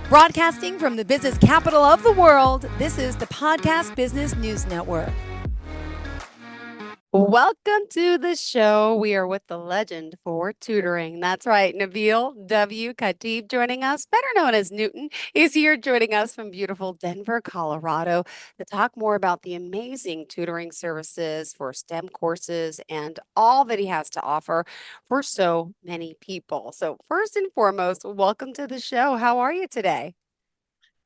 Broadcasting from the business capital of the world, this is the Podcast Business News Network. Welcome to the show. We are with the legend for tutoring. That's right, Nabeal W. Khatib joining us, better known as Newton, is here joining us from beautiful Denver, Colorado, to talk more about the amazing tutoring services for STEM courses and all that he has to offer for so many people. So, first and foremost, welcome to the show. How are you today?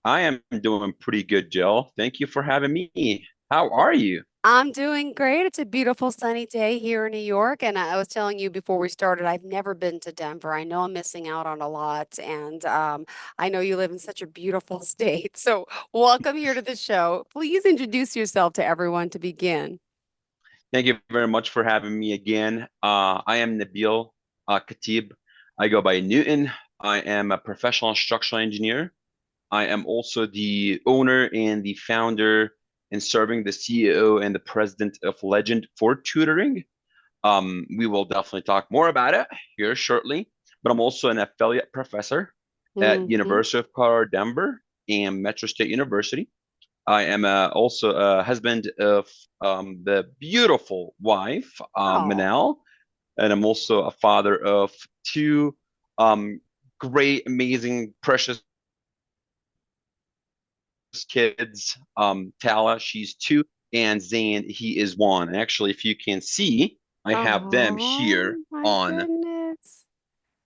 I am doing pretty good, Jill. Thank you for having me. How are you? I'm doing great. It's a beautiful sunny day here in New York. And I was telling you before we started, I've never been to Denver. I know I'm missing out on a lot. And I know you live in such a beautiful state. So, welcome here to the show. Please introduce yourself to everyone to begin. Thank you very much for having me again. I am Nabeal Khatib. I go by Newton. I am a professional structural engineer. I am also the owner and the founder and serving the CEO and the president of Legendfortutoring. We will definitely talk more about it here shortly, but I'm also an affiliate professor at Hmm. University of Colorado Denver and Metro State University. I am also a husband of the beautiful wife, Oh, Manal, and I'm also a father of two um, great, amazing, precious kids. Tala, she's two, and Zane, he is one. Actually, if you can see, I have them oh here my on. goodness.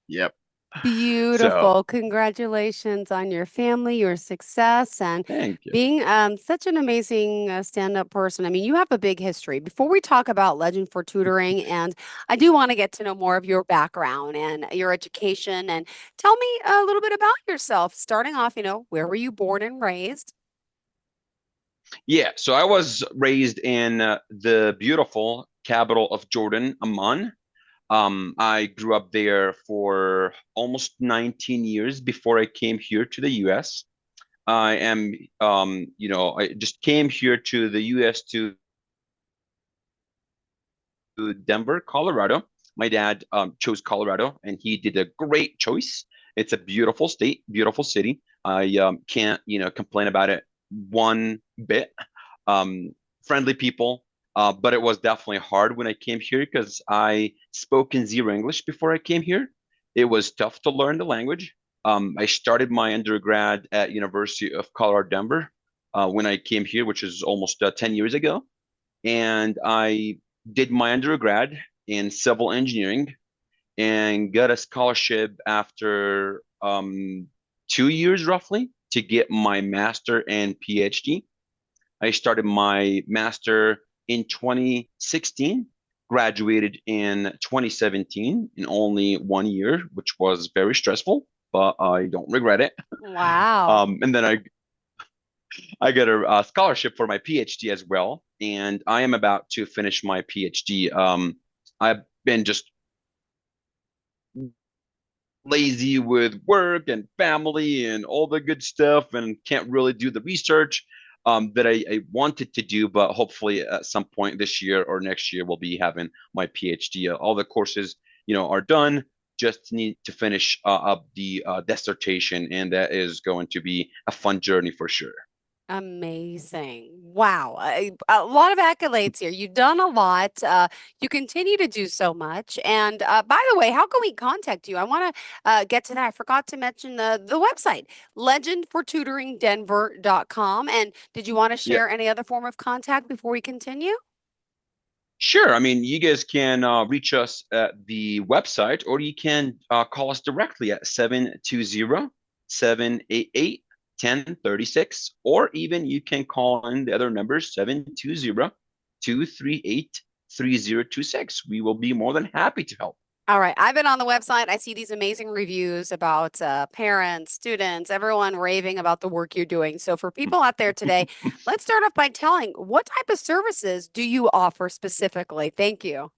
Yep. So Beautiful. Congratulations on your family, your success, and thank you. being such an amazing stand-up person. I mean, you have a big history. Before we talk about Legend for Tutoring, and I do want to get to know more of your background and your education, and tell me a little bit about yourself. Starting off, where were you born and raised? Yeah, so I was raised in the beautiful capital of Jordan, Amman. I grew up there for almost 19 years before I came here to the US. I am, I just came here to the US to Denver, Colorado. My dad chose Colorado, and he did a great choice. It's a beautiful state, beautiful city. I can't, complain about it one bit. Friendly people, but it was definitely hard when I came here because I spoke in zero English before I came here. It was tough to learn the language. I started my undergrad at University of Colorado Denver when I came here, which is almost 10 years ago, and I did my undergrad in civil engineering and got a scholarship after 2 years roughly to get my master and PhD. I started my master in 2016, graduated in 2017 in only 1 year, which was very stressful, but I don't regret it. Wow. And then I got a scholarship for my PhD as well, and I am about to finish my PhD. I've been just lazy with work and family and all the good stuff, and can't really do the research that I wanted to do. But hopefully, at some point this year or next year, we'll be having my PhD. All the courses, are done. Just need to finish up the dissertation, and that is going to be a fun journey for sure. Amazing. Wow. A lot of accolades here. You've done a lot. You continue to do so much. And by the way, how can we contact you? I want to get to that. I forgot to mention the website, legendfortutoringdenver.com. And did you want to Yeah. share any other form of contact before we continue? Sure. I mean, you guys can reach us at the website, or you can call us directly at 720-788-1036, or even you can call in the other numbers, 720-238-3026. We will be more than happy to help. All right. I've been on the website. I see these amazing reviews about parents, students, everyone raving about the work you're doing. So, for people out there today, let's start off by telling what type of services do you offer specifically? Thank you.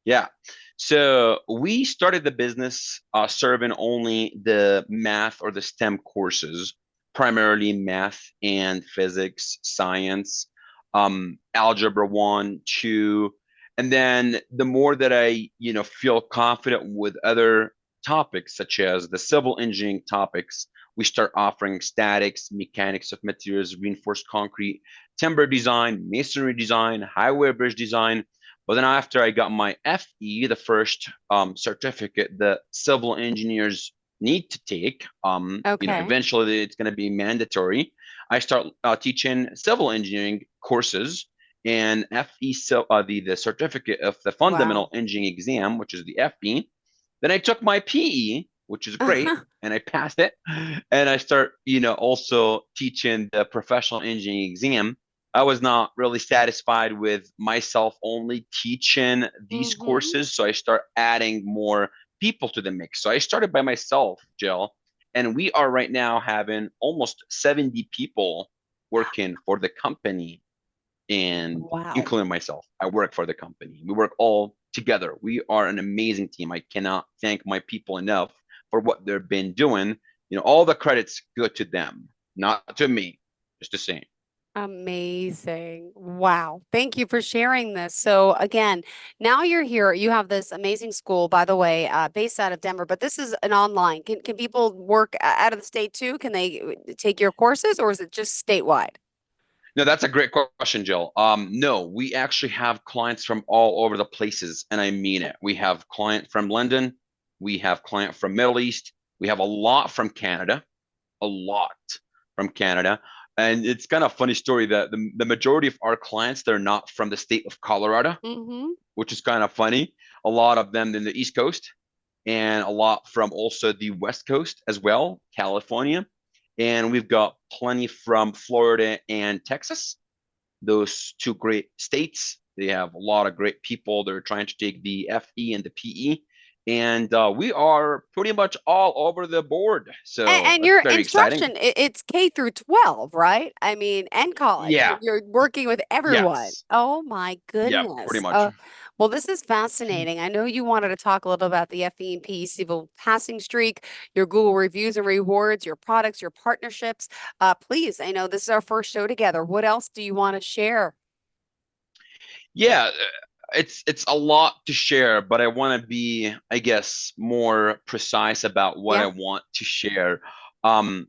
Yeah. So we started the business serving only the math or the STEM courses, primarily math and physics, science, algebra one, two. And then the more that I, feel confident with other topics, such as the civil engineering topics We start offering statics, mechanics of materials, reinforced concrete, timber design, masonry design, highway bridge design. But then after I got my FE, the first certificate that civil engineers need to take, Okay. eventually it's going to be mandatory. I start teaching civil engineering courses and FE, so the certificate of the Wow. fundamental engineering exam, which is the FE. Then I took my PE, which is great, and I passed it. And I start, also teaching the professional engineering exam. I was not really satisfied with myself only teaching these Mm-hmm. courses, so I start adding more people to the mix. So I started by myself, Jill, and we are right now having almost 70 people working for the company and Wow. including myself. I work for the company. We work all together. We are an amazing team. I cannot thank my people enough for what they've been doing. All the credits go to them, not to me. Just the same. Amazing. Wow. Thank you for sharing this. So again, now you're here. You have this amazing school, by the way, based out of Denver, but this is an online. Can people work out of the state too? Can they take your courses or is it just statewide? No, that's a great question, Jill. No, we actually have clients from all over the places, and I mean it. We have client from London, we have client from Middle East, we have a lot from Canada, a lot from Canada. And it's kind of a funny story that the majority of our clients, they're not from the state of Colorado, Mm-hmm. which is kind of funny. A lot of them in the East Coast and a lot from also the West Coast as well, California. And we've got plenty from Florida and Texas, those two great states. They have a lot of great people. They're trying to take the FE and the PE. And we are pretty much all over the board. So And that's your very exciting. instruction, it's K through 12, right? I mean, and college. Yeah. You're working with everyone. Yes. Oh my Yeah, pretty goodness. much. Well, this is fascinating. I know you wanted to talk a little about the FE&P Civil Passing Streak, your Google reviews and rewards, your products, your partnerships. Please, I know this is our first show together. What else do you want to share? Yeah, it's a lot to share, but I want to be, I guess, more precise about what I Yeah. want to share. Um,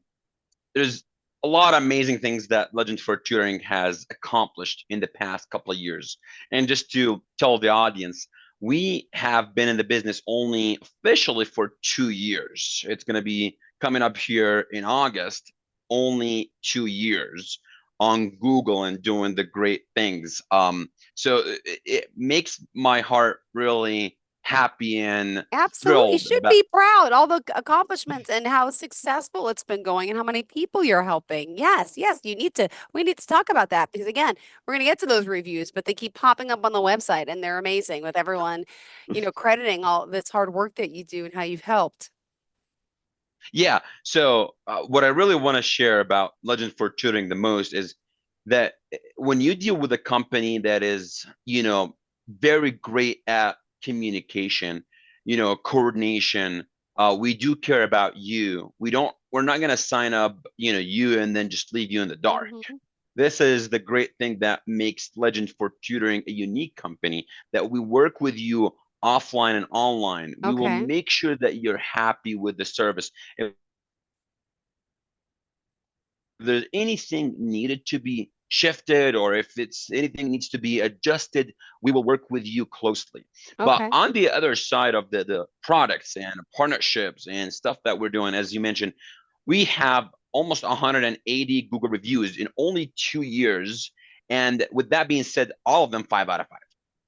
there's a lot of amazing things that Legends for Tutoring has accomplished in the past couple of years. And just to tell the audience, we have been in the business only officially for 2 years. It's going to be coming up here in August, only 2 years on Google and doing the great things. So it makes my heart really happy and Absolutely. You thrilled should about. be proud. All the accomplishments and how successful it's been going and how many people you're helping. Yes, yes, we need to talk about that because again, we're going to get to those reviews, but they keep popping up on the website and they're amazing with everyone, crediting all this hard work that you do and how you've helped. Yeah. So what I really want to share about Legend for Tutoring the most is that when you deal with a company that is, very great at communication, coordination, we do care about you. We're not going to sign up, you and then just leave you in the dark. Hmm. This is the great thing that makes Legend for Tutoring a unique company, that we work with you offline and online. We will Okay. make sure that you're happy with the service. If there's anything needed to be shifted or if it's anything needs to be adjusted, we will work with you closely. But Okay. on the other side of the products and partnerships and stuff that we're doing, as you mentioned, we have almost 180 Google reviews in only 2 years. And with that being said, all of them 5 out of 5.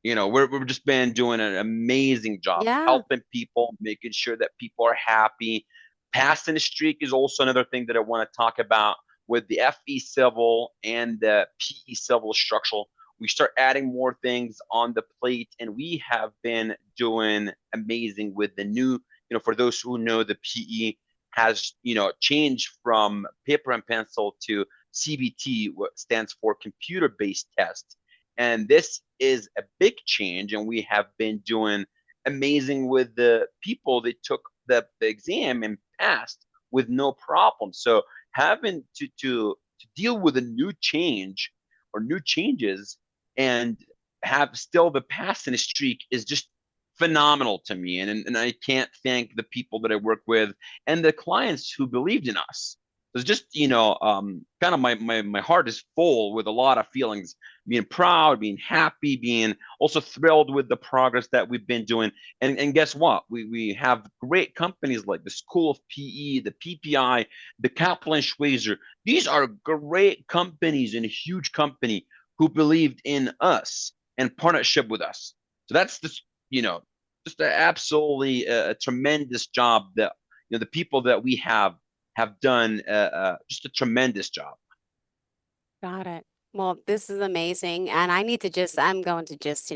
We've just been doing an amazing job Yeah. helping people, making sure that people are happy. Passing the streak is also another thing that I want to talk about with the FE civil and the PE civil structural. We start adding more things on the plate, and we have been doing amazing with the new, for those who know, the PE has, changed from paper and pencil to CBT, what stands for computer based test. And this is a big change, and we have been doing amazing with the people that took the exam and passed with no problem. So having to deal with a new change or new changes and have still the passing streak is just phenomenal to me. And I can't thank the people that I work with and the clients who believed in us. It's just, kind of my heart is full with a lot of feelings, being proud, being happy, being also thrilled with the progress that we've been doing. And guess what? We have great companies like the School of PE, the PPI, the Kaplan Schweizer. These are great companies and a huge company who believed in us and partnership with us. So that's just, you know, just a absolutely a tremendous job that the people that we have done just a tremendous job. Got it. Well, this is amazing. And I'm going to just,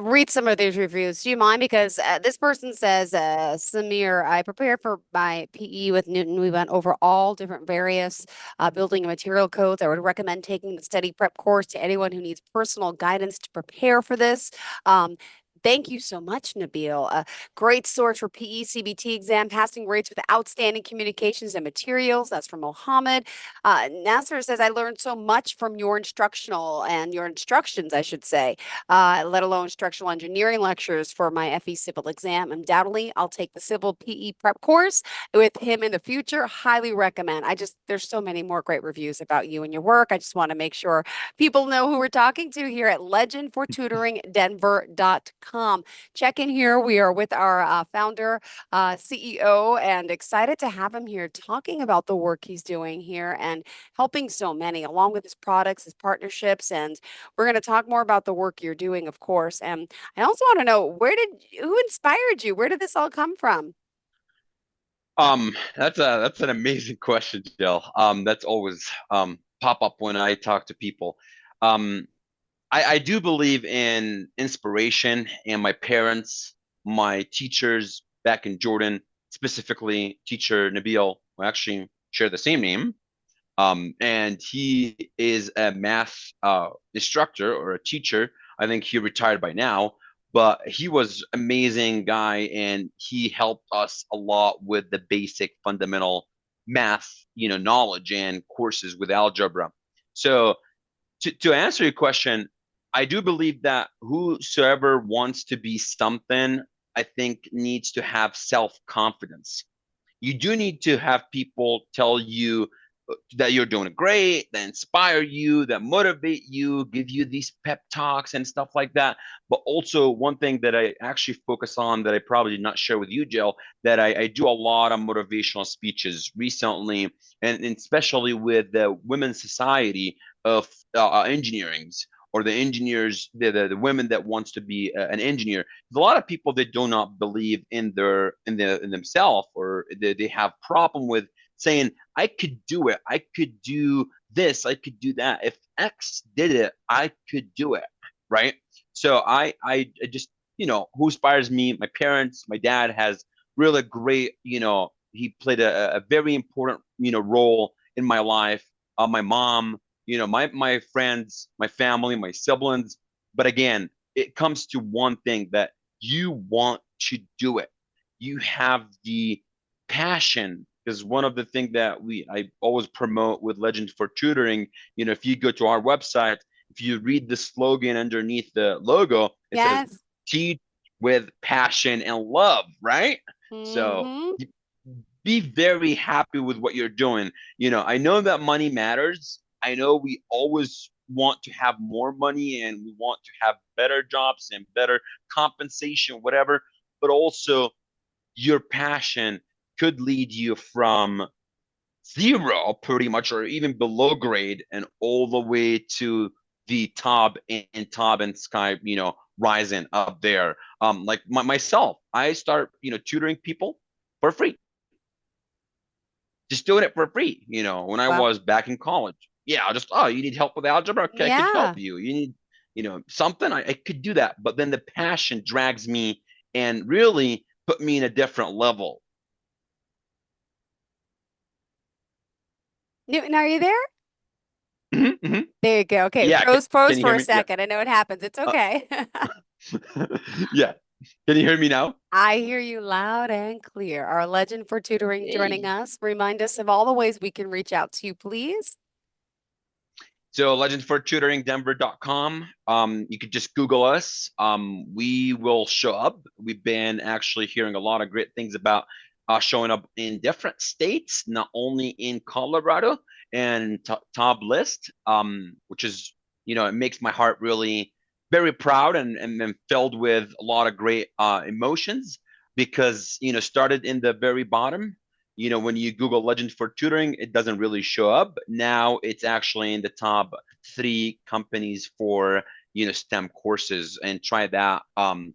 read some of these reviews. Do you mind? Because this person says, Samir, I prepared for my PE with Newton. We went over all different various building and material codes. I would recommend taking the study prep course to anyone who needs personal guidance to prepare for this. Um, Thank you so much, Nabeal. Great source for PE CBT exam passing rates with outstanding communications and materials. That's from Mohammed. Nasser says, I learned so much from your your instructions, I should say, let alone structural engineering lectures for my FE civil exam. Undoubtedly, I'll take the civil PE prep course with him in the future. Highly recommend. There's so many more great reviews about you and your work. I just want to make sure people know who we're talking to here at legendfortutoringdenver.com. Check in here. We are with our founder, CEO, and excited to have him here talking about the work he's doing here and helping so many, along with his products, his partnerships, and we're going to talk more about the work you're doing, of course. And I also want to know who inspired you? Where did this all come from? That's an amazing question, Jill. That's always pop up when I talk to people. Um, I do believe in inspiration, and my parents, my teachers back in Jordan, specifically teacher Nabeal, we actually share the same name. And he is a math instructor or a teacher. I think he retired by now, but he was amazing guy, and he helped us a lot with the basic fundamental math, knowledge and courses with algebra. So to answer your question, I do believe that whosoever wants to be something, I think needs to have self confidence. You do need to have people tell you that you're doing great, that inspire you, that motivate you, give you these pep talks and stuff like that. But also, one thing that I actually focus on that I probably did not share with you, Jill, that I do a lot of motivational speeches recently, and especially with the Women's Society of Engineerings, or the engineers, the women that wants to be an engineer. There's a lot of people that do not believe in themselves, or they have problem with saying, I could do it. I could do this. I could do that. If X did it, I could do it. Right. So I just, who inspires me? My parents, my dad has really great, he played a very important, role in my life. My mom, my friends, my family, my siblings. But again, it comes to one thing, that you want to do it. You have the passion, because one of the things that I always promote with Legend for Tutoring, if you go to our website, if you read the slogan underneath the logo, it says Yes. teach with passion and love, right? So Mm-hmm. be very happy with what you're doing. I know that money matters. I know we always want to have more money, and we want to have better jobs and better compensation, whatever, but also your passion could lead you from zero pretty much, or even below grade, and all the way to the top and sky, rising up there. Like myself, I start, tutoring people for free, just doing it for free, when I Well, was back in college. Yeah, I'll just, oh, you need help with algebra? Okay, I could help yeah. you. You need, something, I could do that. But then the passion drags me and really put me in a different level. Newton, are you there? Mhm, mhm. There you go. Okay, Yeah, froze can you for hear a me? Yeah. second. I know it happens. It's Uh, okay. yeah. Can you hear me now? I hear you loud and clear. Our legend for tutoring joining Hey. us. Remind us of all the ways we can reach out to you, please. So legendfortutoringdenver.com. You could just Google us. We will show up. We've been actually hearing a lot of great things about showing up in different states, not only in Colorado and top list, which is, it makes my heart really very proud and filled with a lot of great emotions because, started in the very bottom. When you Google Legend for Tutoring, it doesn't really show up. Now it's actually in the top three companies for, STEM courses, and try that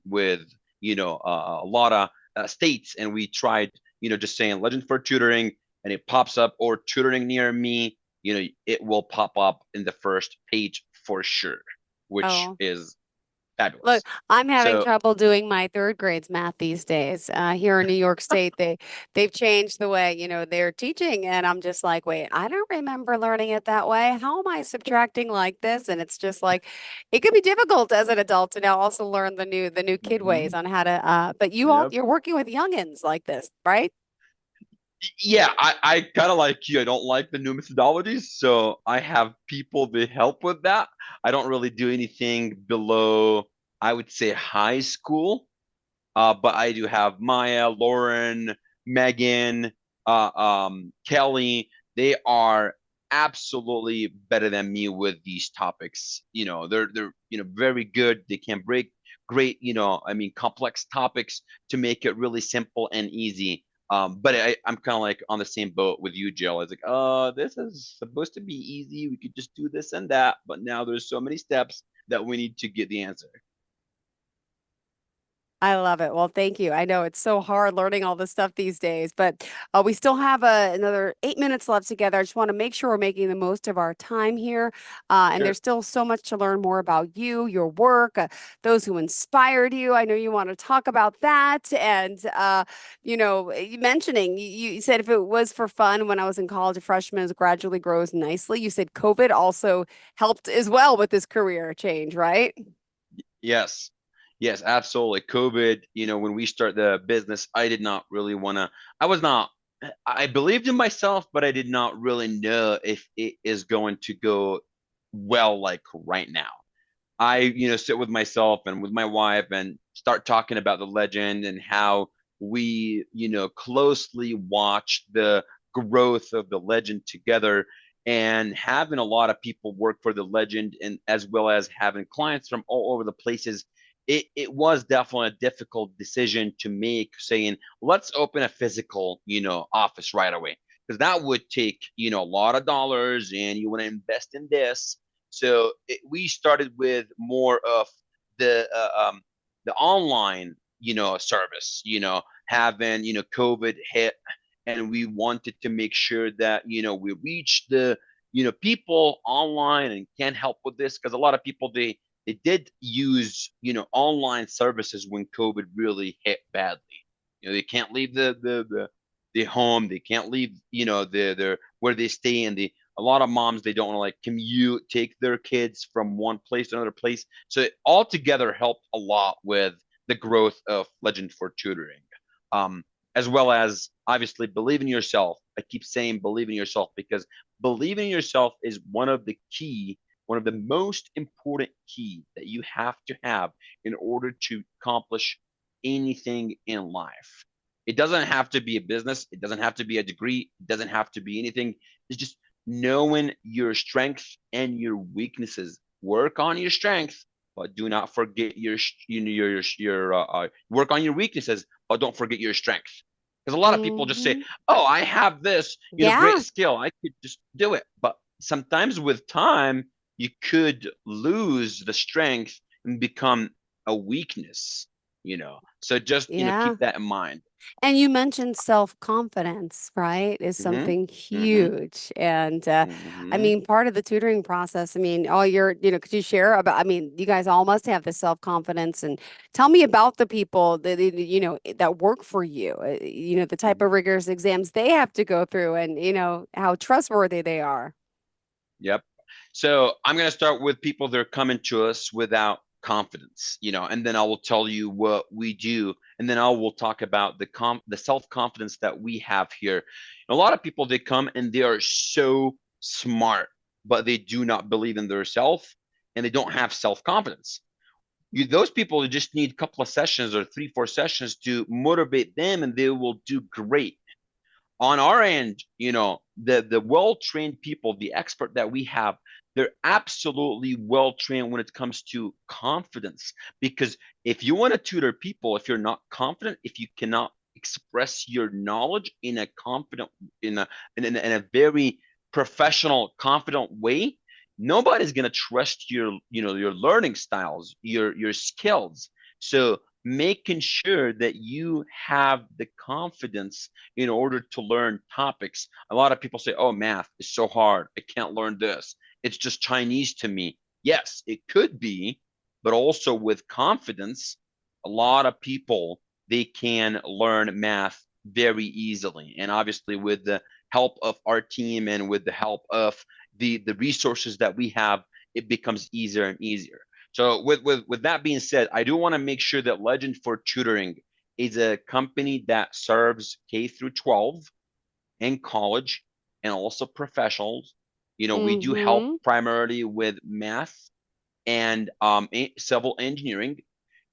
with, a lot of states. And we tried, just saying Legend for Tutoring and it pops up, or tutoring near me, it will pop up in the first page for sure, which Oh. is Look, fabulous. I'm having So trouble doing my third grades math these days. Here in New York State, they've changed the way, they're teaching, and I'm just like, wait, I don't remember learning it that way. How am I subtracting like this? And it's just like it could be difficult as an adult to now also learn the new kid ways mhm, on how to but yep. you're working with youngins like this, right? Yeah, I kind of like you. I don't like the new methodologies, so I have people that help with that. I don't really do anything below, I would say, high school. But I do have Maya, Lauren, Megan, Kelly. They are absolutely better than me with these topics. They're very good. They can break great, complex topics to make it really simple and easy. But I'm kind of like on the same boat with you, Jill. It's like, this is supposed to be easy. We could just do this and that, but now there's so many steps that we need to get the answer. I love it. Well, thank you. I know it's so hard learning all this stuff these days, but we still have another 8 minutes left together. I just want to make sure we're making the most of our time here. And Sure. there's still so much to learn more about you, your work, those who inspired you. I know you want to talk about that. And, you mentioning, you said if it was for fun when I was in college, a freshman, it gradually grows nicely. You said COVID also helped as well with this career change, right? Yes. Yes, absolutely. COVID, when we start the business, I did not really want to, I was not, I believed in myself, but I did not really know if it is going to go well, like right now. I, sit with myself and with my wife and start talking about the legend and how we, closely watch the growth of the legend together, and having a lot of people work for the legend, and as well as having clients from all over the places. It was definitely a difficult decision to make, saying, let's open a physical, office right away. Because that would take, a lot of dollars, and you want to invest in this. So we started with more of the the online, service. Having, COVID hit, and we wanted to make sure that, we reach the, people online and can help with this, because a lot of people, they did use, online services when COVID really hit badly. They can't leave the home. They can't leave, the where they stay, and a lot of moms, they don't want to like commute, take their kids from one place to another place. So it all together helped a lot with the growth of Legend for Tutoring. Um, as well as obviously believe in yourself. I keep saying believe in yourself because believing in yourself is one of the most important key that you have to have in order to accomplish anything in life. It doesn't have to be a business. It doesn't have to be a degree. It doesn't have to be anything. It's just knowing your strengths and your weaknesses. Work on your strengths, but do not forget your work on your weaknesses, but don't forget your strengths. Because a lot of people just say, Hmm. "Oh, I have this, great Yeah. skill. I could just do it." But sometimes with time, you could lose the strength and become a weakness. So just, Yeah. keep that in mind. And you mentioned self-confidence, right? Is Mm-hmm. something Mm-hmm. huge. And I Mm-hmm. mean, part of the tutoring process, I mean, all your, could you share about, I mean, you guys all must have the self-confidence, and tell me about the people that work for you, the type Mm-hmm. of rigorous exams they have to go through, and, how trustworthy they are. Yep. So I'm going to start with people that are coming to us without confidence, and then I will tell you what we do, and then I will talk about the self confidence that we have here. A lot of people, they come and they are so smart. but they do not believe in themselves and they don't have self-confidence. Those people just need a couple of sessions or 3, 4 sessions to motivate them and they will do great. On our end, the well-trained people, the expert that we have, they're absolutely well-trained when it comes to confidence. Because if you want to tutor people, if you're not confident, if you cannot express your knowledge in a confident, in a very professional, confident way, nobody's gonna trust your learning styles, your skills. So making sure that you have the confidence in order to learn topics. A lot of people say, oh, math is so hard. I can't learn this. It's just Chinese to me. Yes, it could be, but also with confidence, a lot of people, they can learn math very easily. And obviously, with the help of our team and with the help of the resources that we have, it becomes easier and easier. So with that being said, I do want to make sure that Legend for Tutoring is a company that serves K through 12 and college and also professionals. We do help Mm-hmm. primarily with math and civil engineering.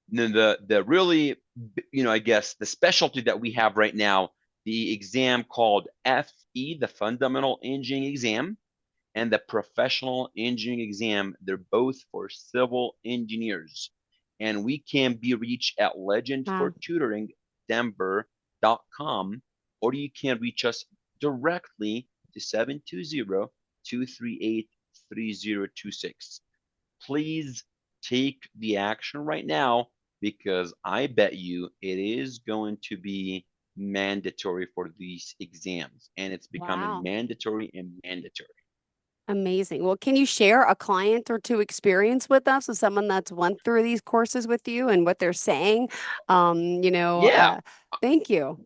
The really, I guess the specialty that we have right now, the exam called FE, the Fundamental Engineering Exam, and the professional engineering exam. They're both for civil engineers. And we can be reached at Wow. legendfortutoringdenver.com, or you can reach us directly to 720-238-3026. Please take the action right now because I bet you it is going to be mandatory for these exams and it's becoming Wow. mandatory and mandatory. Amazing. Well, can you share a client or two experience with us of someone that's went through these courses with you and what they're saying? Um, you know, Yeah, uh, thank you.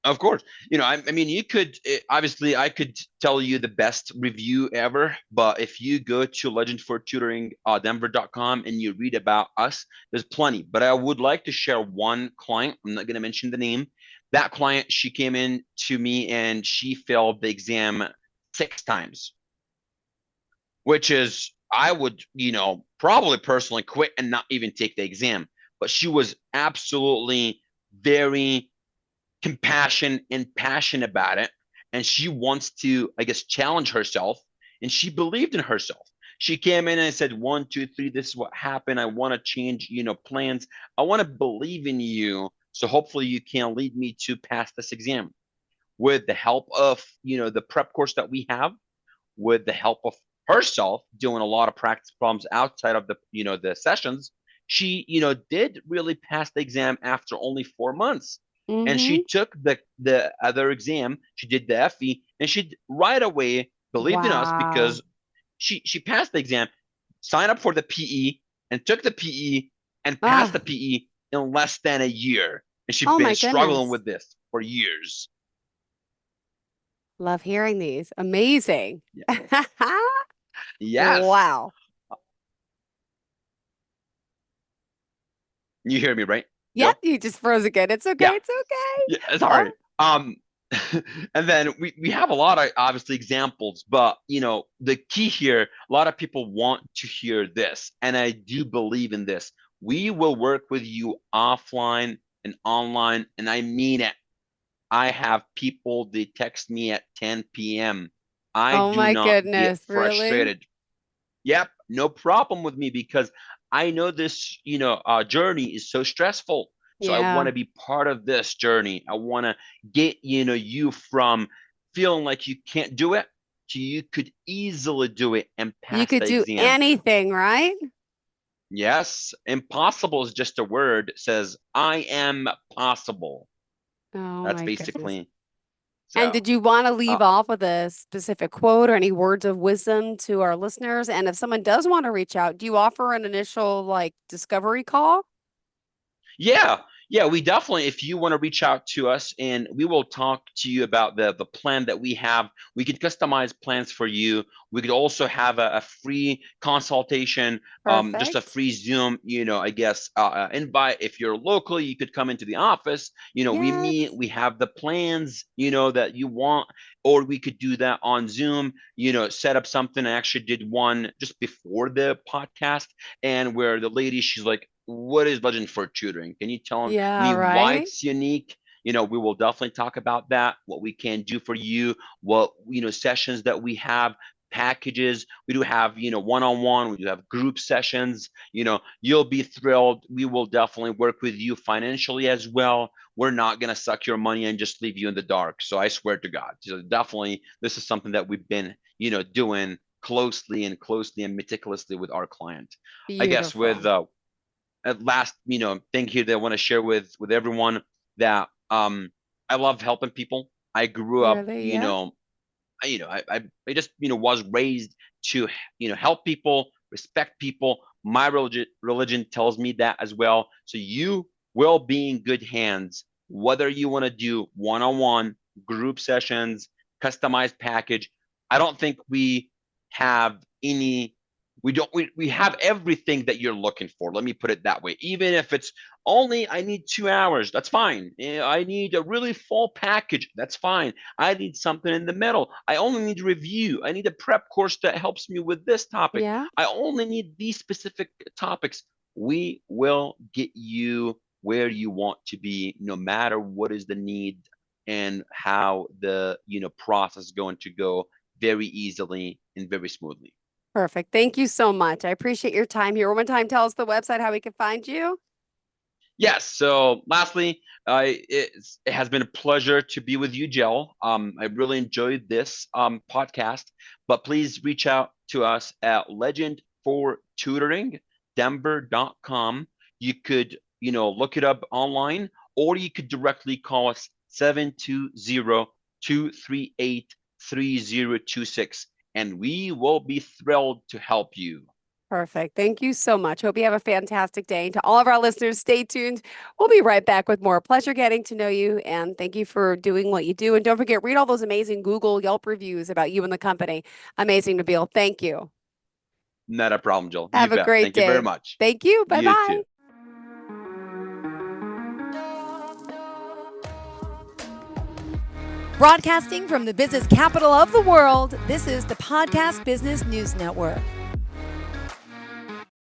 of course. I mean, you could obviously I could tell you the best review ever, but if you go to legendfortutoring denver.com and you read about us, there's plenty. But I would like to share one client. I'm not going to mention the name. That client, she came in to me and she failed the exam 6 times, which is I would, probably personally quit and not even take the exam. But she was absolutely very compassion and passion about it. And she wants to, I guess, challenge herself. And she believed in herself. She came in and said, 1, 2, 3, this is what happened. I want to change, plans. I want to believe in you. So hopefully you can lead me to pass this exam. With the help of, the prep course that we have, with the help of herself doing a lot of practice problems outside of the sessions, she did really pass the exam after only 4 months. And Mm-hmm. she took the other exam, she did the FE, and she right away believed in us Wow. because she passed the exam, signed up for the PE, and took the PE and passed the Ah, PE in less than a year. And she'd oh been my struggling goodness. with this for years. Love hearing these. Amazing. Yeah. Yes. Wow. You hear me, right? Yep, Jill? you just froze again. It's okay. Yeah. It's okay. Yeah, Oh, sorry. And then we have a lot of obviously examples, but the key here, a lot of people want to hear this, and I do believe in this. We will work with you offline and online, and I mean it. I have people they text me at 10 p.m. I oh do my not get goodness. Really? frustrated. Yep, no problem with me because I know this, journey is so stressful. So I want Yeah. to be part of this journey. I want to get, you from feeling like you can't do it to you could easily do it and You pass could the do exam. anything, right? Yes, impossible is just a word. It says I am possible. Oh That's my goodness. basically And so. did you want to Uh, leave off with a specific quote or any words of wisdom to our listeners? And if someone does want to reach out, do you offer an initial like discovery call? yeah, Yeah, we definitely, if you want to reach out to us and we will talk to you about the plan that we have, we could customize plans for you. We could also have a free consultation, just a Perfect. free Zoom, I guess, invite. If you're local, you could come into the office. We Yes. meet, we have the plans, that you want, or we could do that on Zoom, set up something. I actually did one just before the podcast, and where the lady, she's like, what is Legend for Tutoring? Can you tell Yeah, me why right. it's unique? We will definitely talk about that, what we can do for you, what, sessions that we have, packages. We do have, one-on-one, we do have group sessions. You'll be thrilled. We will definitely work with you financially as well. We're not going to suck your money and just leave you in the dark. So I swear to God. So definitely, this is something that we've been, doing closely and meticulously with our client. I guess with Beautiful. last thing here that I want to share with everyone, that I love helping people. I grew up, Really, yeah. I just was raised to help people, respect people. My religion tells me that as well. So you will be in good hands, whether you want to do one-on-one, group sessions, customized package. I don't think we have any, we have everything that you're looking for. Let me put it that way. Even if it's only, I need 2 hours, that's fine. I need a really full package, that's fine. I need something in the middle. I only need review. I need a prep course that helps me with this topic. Yeah. I only need these specific topics. We will get you where you want to be, no matter what is the need and how the process is going to go, very easily and very smoothly. Perfect. Thank you so much. I appreciate your time here. One more time, tell us the website, how we can find you. Yes. So, lastly, it has been a pleasure to be with you, Jill. I really enjoyed this podcast. But please reach out to us at legendfortutoring.denver.com. You could, look it up online, or you could directly call us 720-238-3026, and we will be thrilled to help you. Perfect. Thank you so much. Hope you have a fantastic day. And to all of our listeners, stay tuned. We'll be right back with more. Pleasure getting to know you. And thank you for doing what you do. And don't forget, read all those amazing Google Yelp reviews about you and the company. Amazing, Nabeal. Thank you. Not a problem, Jill. You Have a bet. great Thank you very day. much. Thank you. Bye You bye. too. Broadcasting from the business capital of the world, this is the Podcast Business News Network.